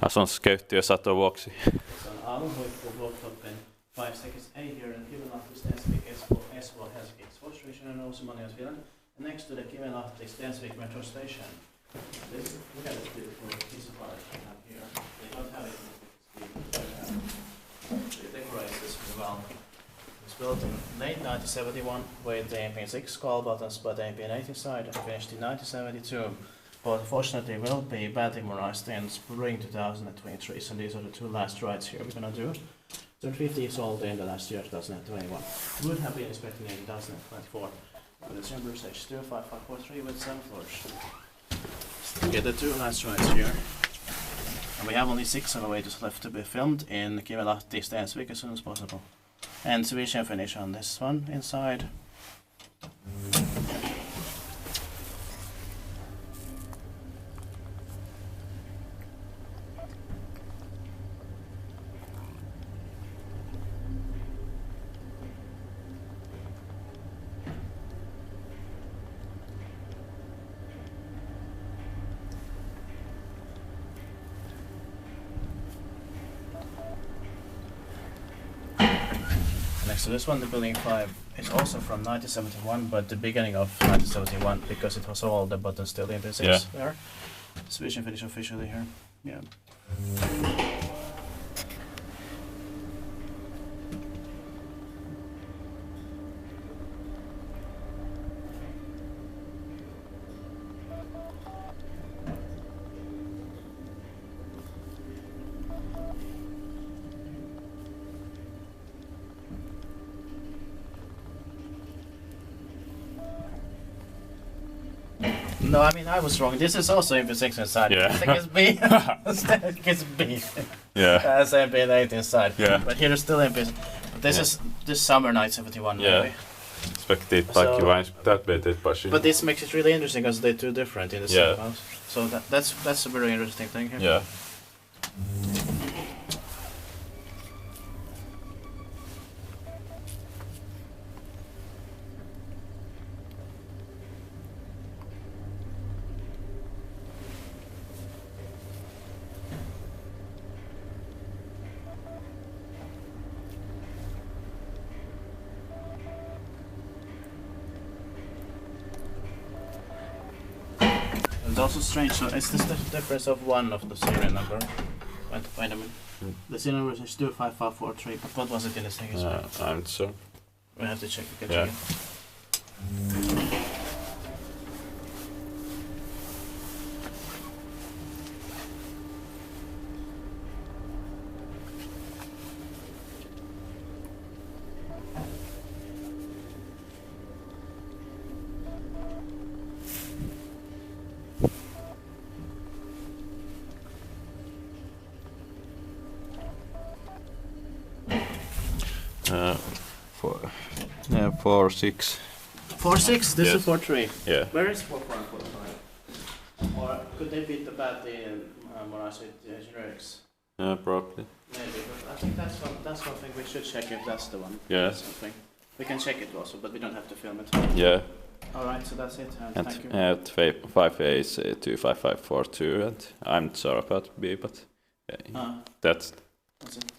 Asuntoskäyttiö satovuoksi. Se on Aallonhuippu, Blocktopin 5 seconds A here in Kivenlahti, Stensvik, Espoo, Helsinki, Sports Region and also modernized Finland. And next to the Kivenlahti, Stensvik metro station. Look at this beautiful piece of art we have here. They don't have it in the they decorate this as well. It was built in late 1971 with the MP6 skull buttons but the MP80 side and finished in 1972. But unfortunately will be badly modernized in spring 2023, so these are the two last rides here we're gonna do. Turned 50 years old in the last year, 2021. Would have been inspected in 2024. With the chamber stage 25543 with 7 floors. Okay, the two last rides here. And we have only 6 elevators left to be filmed in Kivenlahti, Stensvik as soon as possible. And Swedish finish on this one inside. Next to this one, the building 5 is also from 1971, but the beginning of 1971 because it has all the buttons still in MP6 there. Swedish finish officially here. Yeah. No, I mean I was wrong. This is also MP6 inside. Yeah. I think it's B. I think it's B. Yeah. As MP8 inside. Yeah. But here it's still MP. This is this summer night 71 maybe. Spektiit kaikki vain täppeet passion. But this makes it really interesting because they're two different in the same house. So that's a very interesting thing here. Yeah. It's also strange, so it's this the difference of one of the serial number. Wait a minute. The serial number is 25543, but what was it in the thing? I'm not sure. We have to check, we can check it. Four six. 4-6? This is 4-3. Yeah. Where is 4-4 and 4-5? Or could they beat the badly modernized with generics? Probably. Maybe, but I think that's something we should check if that's the one. Yeah. Something. We can check it also, but we don't have to film it. Yeah. Alright, so that's it. And thank you. 5A is 25542, and I'm not sure about B, but yeah, that's it.